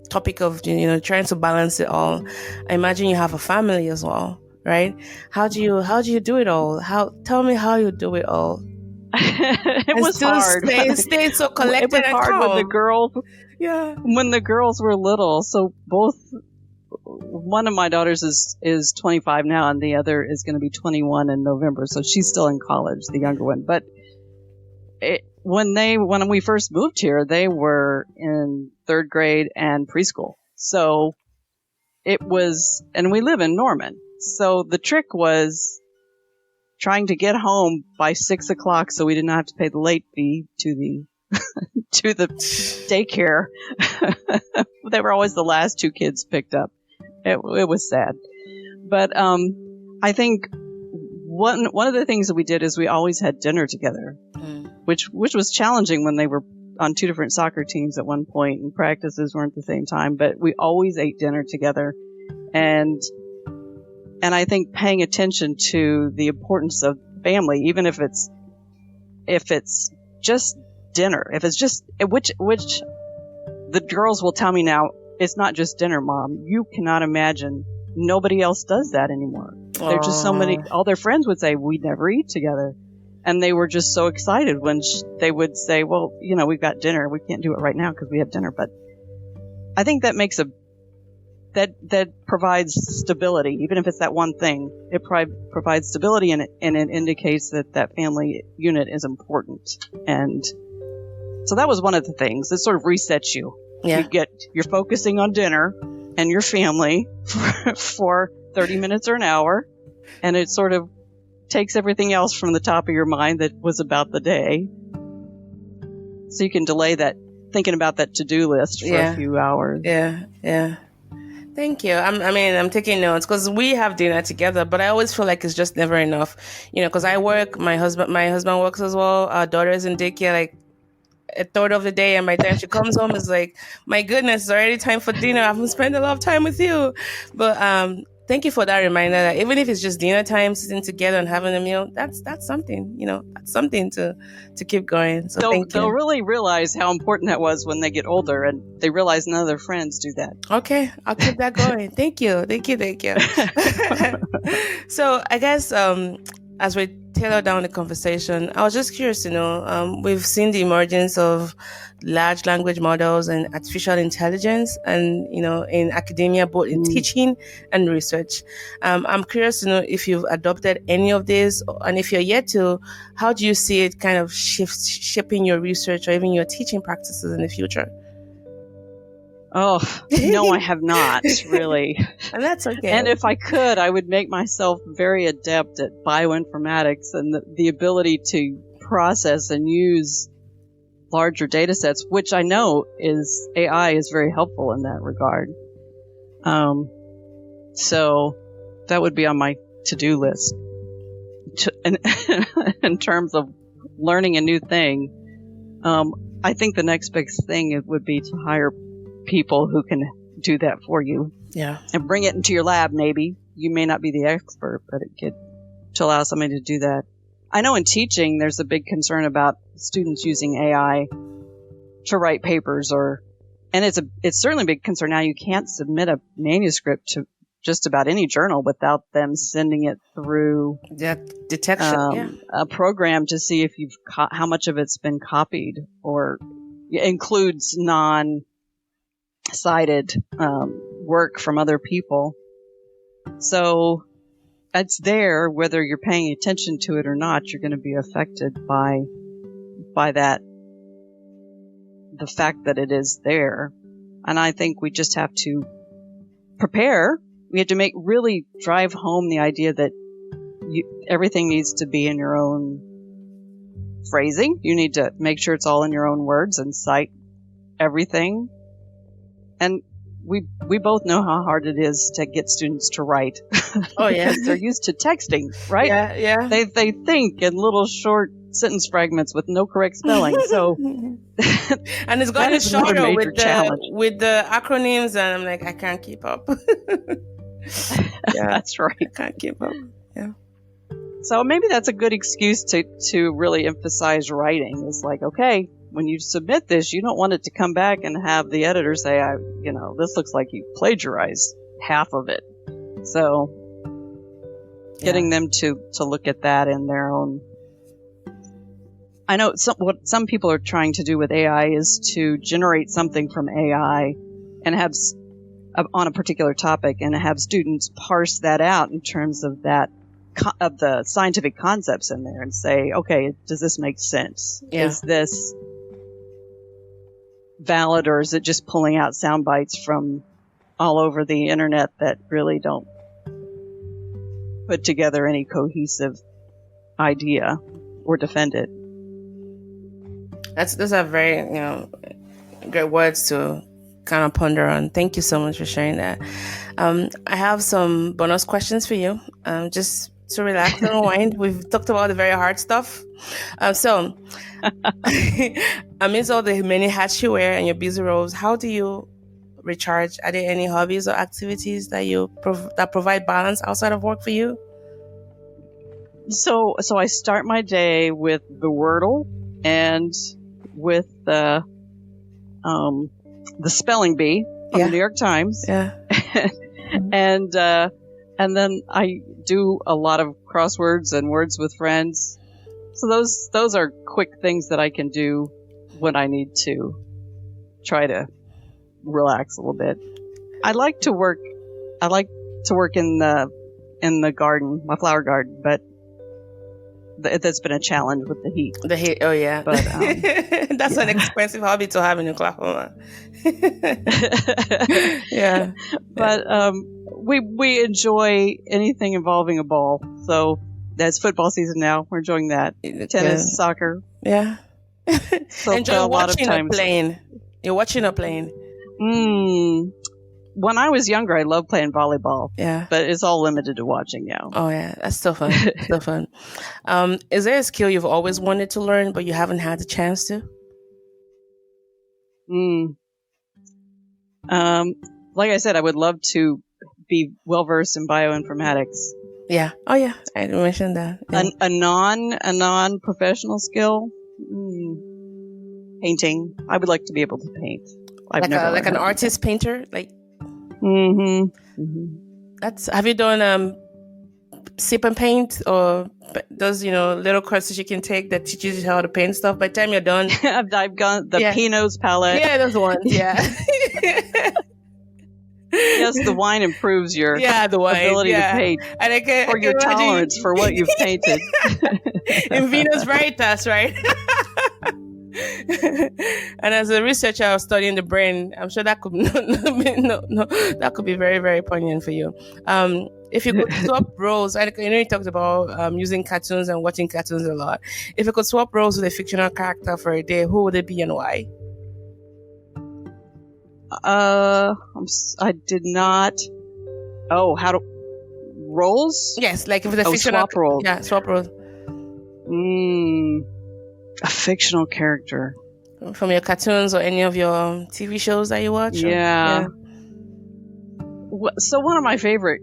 topic of trying to balance it all, I imagine you have a family as well, right? How do you do it all? Tell me how you do it all. It was hard. Stay so collected. It was hard calm. with the girls. Yeah, when the girls were little. So one of my daughters is 25 now, and the other is going to be 21 in November. So she's still in college, the younger one. But when we first moved here, they were in 3rd grade and preschool. So it was, and we live in Norman. So the trick was trying to get home by 6 o'clock so we did not have to pay the late fee to the to the daycare. They were always the last 2 kids picked up. It was sad. But I think one of the things that we did is we always had dinner together, which was challenging when they were on 2 different soccer teams at one point and practices weren't at the same time, but we always ate dinner together. And I think paying attention to the importance of family, even if it's just dinner, if it's just, which the girls will tell me now, it's not just dinner, Mom. You cannot imagine. Nobody else does that anymore. There's just so many, all their friends would say, we never eat together. And they were just so excited when they would say, well, we've got dinner. We can't do it right now because we have dinner. But I think that makes that provides stability. Even if it's that one thing, it provides stability and it indicates that family unit is important. And so that was one of the things. It sort of resets you. Yeah. You're focusing on dinner and your family for 30 minutes or an hour. And it sort of takes everything else from the top of your mind that was about the day. So you can delay that, thinking about that to-do list for a few hours. Yeah. Thank you. I'm taking notes because we have dinner together, but I always feel like it's just never enough, because I work, my husband works as well. Our daughter is in daycare like a third of the day, and by the time she comes home, it's like, my goodness, it's already time for dinner. I haven't spent a lot of time with you. But thank you for that reminder that even if it's just dinner time, sitting together and having a meal, that's something, that's something to keep going. So thank They'll you. really realize how important that was when they get older, and they realize none of their friends do that. Okay, I'll keep that going. Thank you. So I guess as we tailor down the conversation, I was just curious to know, we've seen the emergence of large language models and artificial intelligence, and in academia, both in teaching and research. I'm curious to know if you've adopted any of this, and if you're yet to, how do you see it kind of shaping your research or even your teaching practices in the future? Oh, no, I have not, really. And that's okay. And if I could, I would make myself very adept at bioinformatics and the ability to process and use larger data sets, which I know AI is very helpful in that regard. So that would be on my to-do list. In terms of learning a new thing, I think the next big thing would be to hire people who can do that for you. Yeah. And bring it into your lab, maybe. You may not be the expert, but to allow somebody to do that. I know in teaching, there's a big concern about students using AI to write papers, and it's certainly a big concern now. You can't submit a manuscript to just about any journal without them sending it through that detection, a program to see if how much of it's been copied or includes non-cited work from other people. So it's there, whether you're paying attention to it or not. You're going to be affected by that, the fact that it is there. And I think we just have to prepare. We have to really drive home the idea that everything needs to be in your own phrasing. You need to make sure it's all in your own words and cite everything. And we both know how hard it is to get students to write. Oh yeah. Because they're used to texting, right? Yeah. They think in little short sentence fragments with no correct spelling. So and it's gotten shorter with the acronyms, and I'm like, I can't keep up. Yeah, that's right. I can't keep up. Yeah. So maybe that's a good excuse to really emphasize writing. Is like, okay, when you submit this, you don't want it to come back and have the editor say, this looks like you plagiarized half of it. So getting them to look at that in their own. I know what some people are trying to do with AI is to generate something from AI and have on a particular topic and have students parse that out in terms of of the scientific concepts in there and say, okay, does this make sense? Yeah. Is this valid, or is it just pulling out sound bites from all over the internet that really don't put together any cohesive idea or defend it? Those are very, great words to kind of ponder on. Thank you so much for sharing that. I have some bonus questions for you, just to relax and unwind. We've talked about the very hard stuff. So, amidst all the many hats you wear and your busy roles, how do you recharge? Are there any hobbies or activities that provide balance outside of work for you? So I start my day with the Wordle and with the spelling bee from the New York Times. Yeah. And then I do a lot of crosswords and words with friends. So those are quick things that I can do when I need to try to relax a little bit. I like to work in the garden, my flower garden, but that's been a challenge with the heat. The heat, oh yeah. But that's an expensive hobby to have in Oklahoma. Yeah. But we enjoy anything involving a ball. So that's football season now. We're enjoying that. Tennis, soccer. Yeah. So enjoy watching or playing. You're watching or playing? When I was younger, I loved playing volleyball. Yeah. But it's all limited to watching now. Oh, yeah. That's still fun. Still fun. Is there a skill you've always wanted to learn, but you haven't had the chance to? Like I said, I would love to be well versed in bioinformatics. Yeah. Oh yeah, I mentioned that. Yeah. A non-professional skill, painting. I would like to be able to paint. I've never Like learned an how to artist painter. Like paint. that's. Have you done sip and paint or those little courses you can take that teaches you how to paint stuff? By the time you're done, I've got the Yeah. Pinot's palette. yeah, those ones. Yeah. Yes, the wine improves your the wine, ability yeah. to paint, And I can or your imagine tolerance for what you've painted. in Venus Veritas, right? And as a researcher, I was studying the brain. I'm sure that could that could be very, very poignant for you. If you could swap roles, I know you talked about using cartoons and watching cartoons a lot. If you could swap roles with a fictional character for a day, who would it be and why? I did not. Oh, how to roles? Yes, like if it's a fictional swap roles. Yeah, swap roles. A fictional character From your cartoons or any of your TV shows that you watch? Yeah. So one of my favorite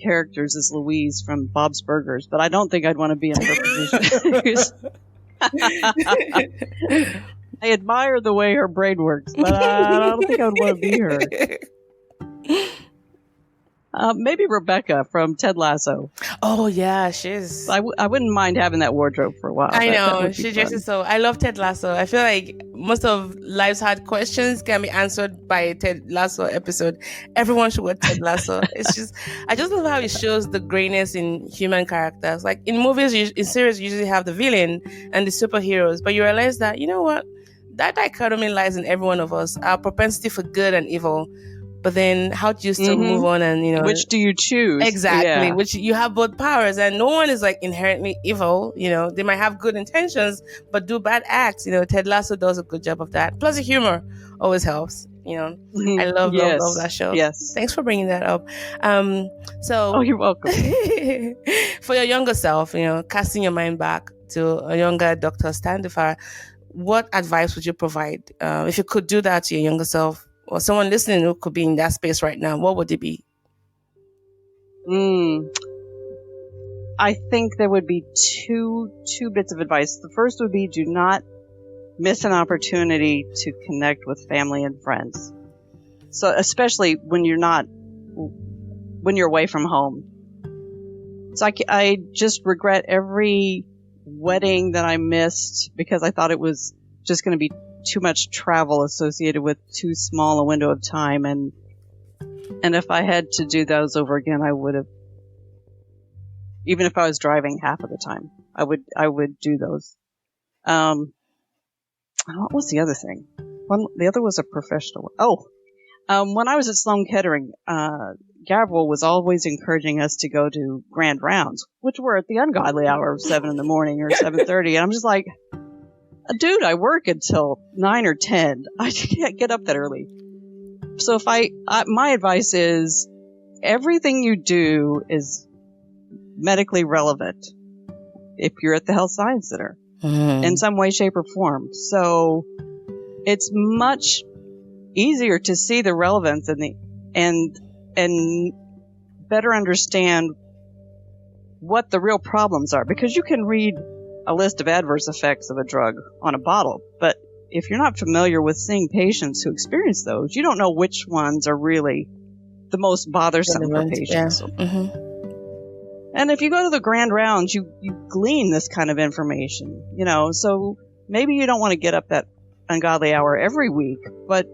characters is Louise from Bob's Burgers, but I don't think I'd want to be in her position. I admire the way her brain works, but I don't think I would want to be her. Maybe Rebecca from Ted Lasso. Oh yeah, she's. I wouldn't mind having that wardrobe for a while. I know she dresses so. I love Ted Lasso. I feel like most of life's hard questions can be answered by a Ted Lasso episode. Everyone should watch Ted Lasso. I just love how it shows the grayness in human characters. Like in movies, in series, you usually have the villain and the superheroes, but you realize that that dichotomy lies in every one of us. Our propensity for good and evil. But then how do you still move on and, which do you choose? Exactly. Yeah. Which you have both powers and no one is like inherently evil. They might have good intentions, but do bad acts. Ted Lasso does a good job of that. Plus the humor always helps. I love that show. Yes. Thanks for bringing that up. Oh, you're welcome. For your younger self, casting your mind back to a younger Dr. Standifer, what advice would you provide? If you could do that to your younger self, or someone listening who could be in that space right now, what would it be? I think there would be two bits of advice. The first would be do not miss an opportunity to connect with family and friends. So especially when you're away from home. So I just regret every wedding that I missed because I thought it was just going to be too much travel associated with too small a window of time, and if I had to do those over again, I would have, even if I was driving half of the time, I would do those. What was the other thing? The other was a professional. When I was at Sloan Kettering, Gabriel was always encouraging us to go to grand rounds, which were at the ungodly hour of 7 in the morning or 7:30, and I'm just like, dude, I work until 9 or 10. I can't get up that early. So my advice is everything you do is medically relevant if you're at the Health Science Center in some way, shape, or form. So it's much easier to see the relevance and better understand what the real problems are, because you can read a list of adverse effects of a drug on a bottle, but if you're not familiar with seeing patients who experience those, you don't know which ones are really the most bothersome for patients. Yeah. And if you go to the grand rounds, you glean this kind of information, so maybe you don't want to get up that ungodly hour every week, but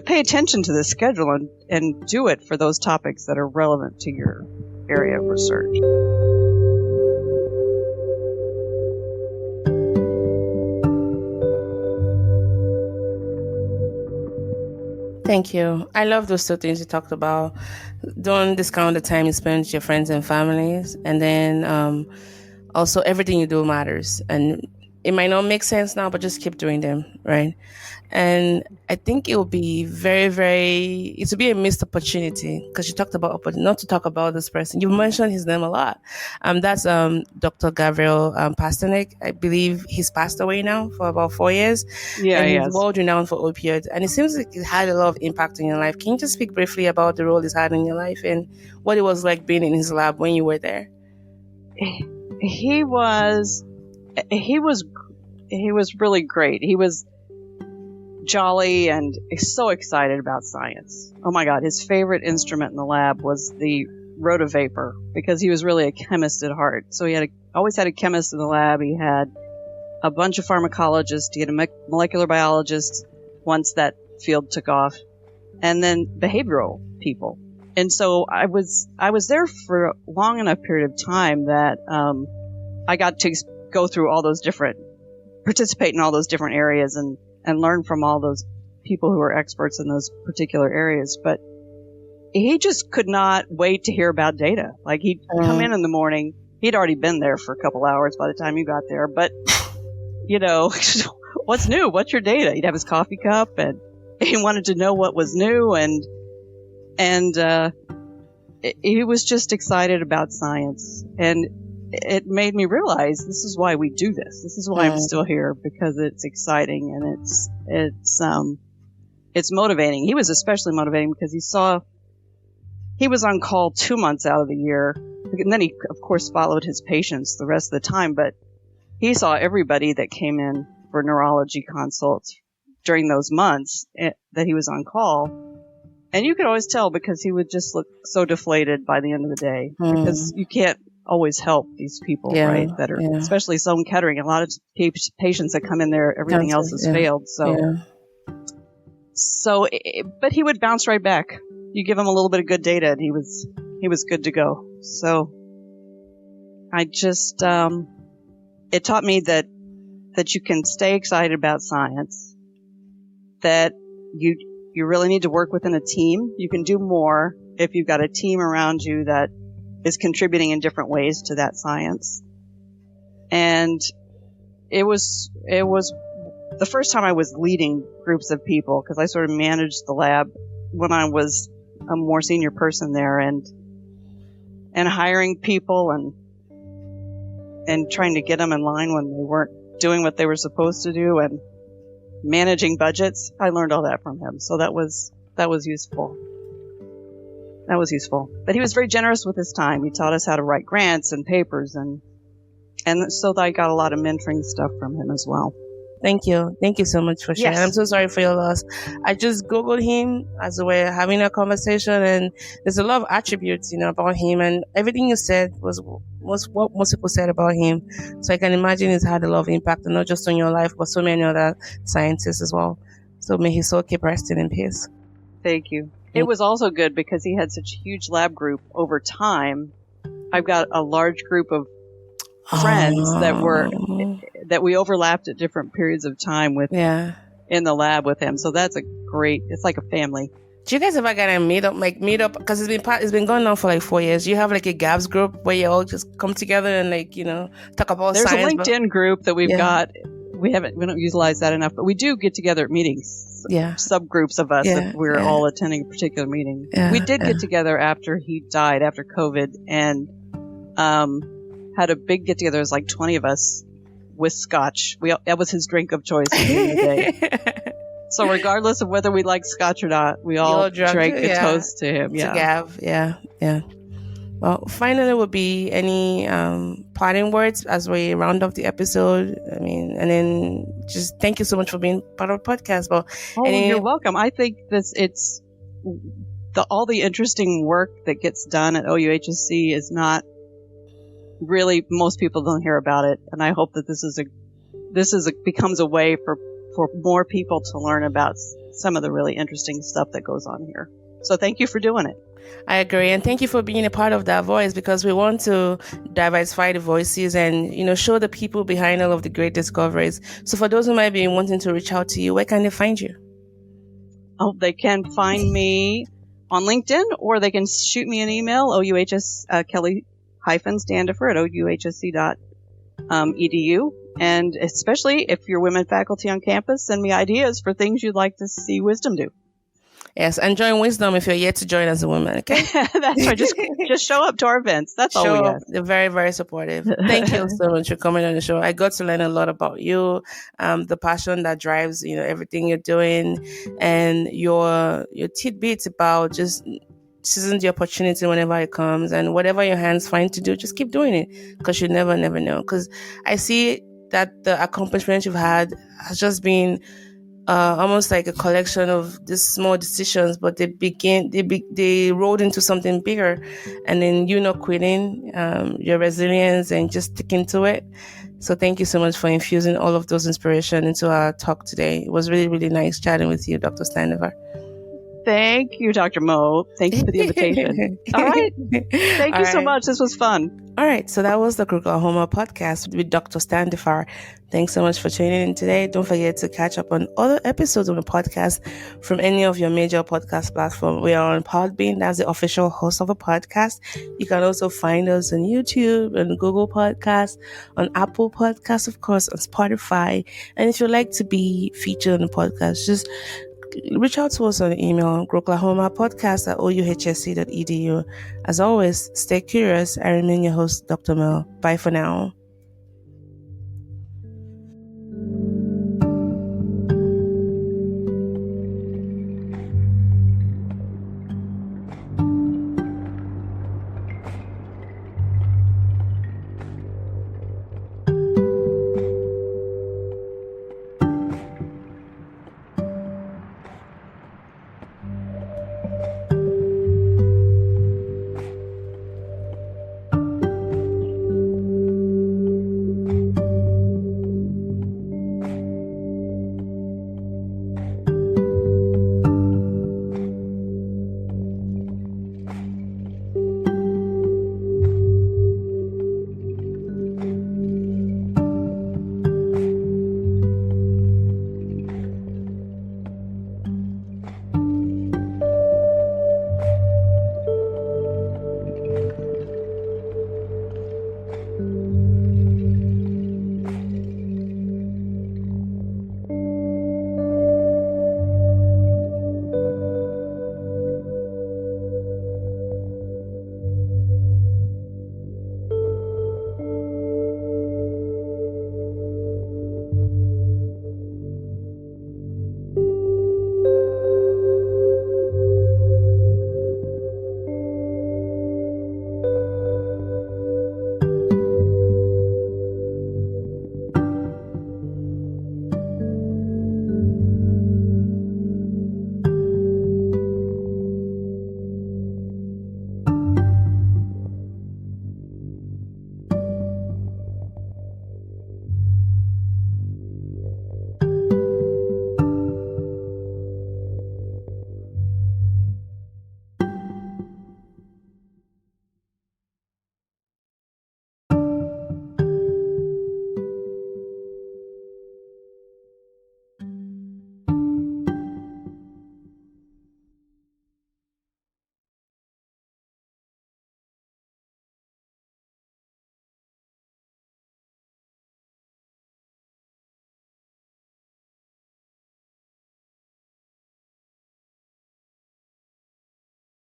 pay attention to the schedule and do it for those topics that are relevant to your area of research. Thank you. I love those two things you talked about. Don't discount the time you spend with your friends and families. And then also everything you do matters. And it might not make sense now, but just keep doing them, right? And I think it will be it will be a missed opportunity because you talked about not to talk about this person. You mentioned his name a lot. That's Dr. Gabriel Pasternak. I believe he's passed away now for about 4 years, Yeah, and he's yes. world renowned for opioids. And it seems like it had a lot of impact in your life. Can you just speak briefly about the role he's had in your life and what it was like being in his lab when you were there? He was really great. He was jolly and so excited about science. Oh my God, his favorite instrument in the lab was the rotavapor because he was really a chemist at heart. So he always had a chemist in the lab. He had a bunch of pharmacologists. He had a molecular biologist once that field took off, and then behavioral people. And so I was there for a long enough period of time that I got to go through participate in all those different areas and learn from all those people who are experts in those particular areas. But he just could not wait to hear about data. Like he'd come in the morning. He'd already been there for a couple hours by the time you got there. But, what's new? What's your data? He'd have his coffee cup and he wanted to know what was new. And he was just excited about science. And it made me realize this is why we do this. This is why I'm still here, because it's exciting and it's motivating. He was especially motivating because he was on call 2 months out of the year. And then he, of course, followed his patients the rest of the time, but he saw everybody that came in for neurology consults during those months that he was on call. And you could always tell because he would just look so deflated by the end of the day because you can't always help these people, right? That are, especially Sloan Kettering. A lot of patients that come in there, everything else has failed. But he would bounce right back. You give him a little bit of good data and he was good to go. So I just, it taught me that you can stay excited about science, that you really need to work within a team. You can do more if you've got a team around you that is contributing in different ways to that science. And it was the first time I was leading groups of people, because I sort of managed the lab when I was a more senior person there, and hiring people and trying to get them in line when they weren't doing what they were supposed to do, and managing budgets. I learned all that from him. So that was useful. That was useful. But he was very generous with his time. He taught us how to write grants and papers, and so I got a lot of mentoring stuff from him as well. Thank you. Thank you so much for sharing. Yes. I'm so sorry for your loss. I just Googled him as we were having a conversation, and there's a lot of attributes, about him, and everything you said was what most people said about him. So I can imagine it's had a lot of impact, not just on your life, but so many other scientists as well. So may his soul keep resting in peace. Thank you. It was also good because he had such a huge lab group over time. I've got a large group of friends that we overlapped at different periods of time with in the lab with him. So that's it's like a family. Do you guys ever get a meetup? Because it's been going on for like 4 years. You have like a GABS group where you all just come together and talk about There's science. There's a LinkedIn group that we've got. We don't utilize that enough, but we do get together at meetings. Subgroups of us if we're all attending a particular meeting. We did get together after he died, after COVID, and had a big get together. It was like 20 of us with scotch. That was his drink of choice at the end of the day. So regardless of whether we like scotch or not, we all drank a toast to him. To Gav. Yeah. Well, finally, would be any parting words as we round off the episode. I mean, and then just thank you so much for being part of the podcast. But you're welcome. I think it's all the interesting work that gets done at OUHSC is not really, most people don't hear about it, and I hope that this becomes a way for more people to learn about some of the really interesting stuff that goes on here. So thank you for doing it. I agree, and thank you for being a part of that voice, because we want to diversify the voices and show the people behind all of the great discoveries. So for those who might be wanting to reach out to you, where can they find you? Oh, they can find me on LinkedIn, or they can shoot me an email, Kelly-Standifer at ouhsc.edu. And especially if you're women faculty on campus, send me ideas for things you'd like to see Wisdom do. Yes, and join Wisdom if you're yet to join as a woman, okay? That's right. Just show up to our events. That's all we ask. They're very, very supportive. Thank you so much for coming on the show. I got to learn a lot about you, the passion that drives, everything you're doing, and your tidbits about just seizing the opportunity whenever it comes, and whatever your hands find to do, just keep doing it, because you never know. Because I see that the accomplishments you've had has just been almost like a collection of these small decisions, but they rolled into something bigger, and then you not quitting, your resilience and just sticking to it. So thank you so much for infusing all of those inspiration into our talk today. It was really, really nice chatting with you, Dr. Standifer. Thank you, Dr. Mo. Thank you for the invitation. All right. Thank you so much. This was fun. All right. So that was the GROklahoma podcast with Dr. Standifer. Thanks so much for tuning in today. Don't forget to catch up on other episodes of the podcast from any of your major podcast platforms. We are on Podbean. That's the official host of a podcast. You can also find us on YouTube and Google Podcasts, on Apple Podcasts, of course, on Spotify. And if you'd like to be featured on the podcast, just reach out to us on email, GROklahomapodcast@ouhsc.edu. As always, stay curious. I remain your host, Dr. Mel. Bye for now.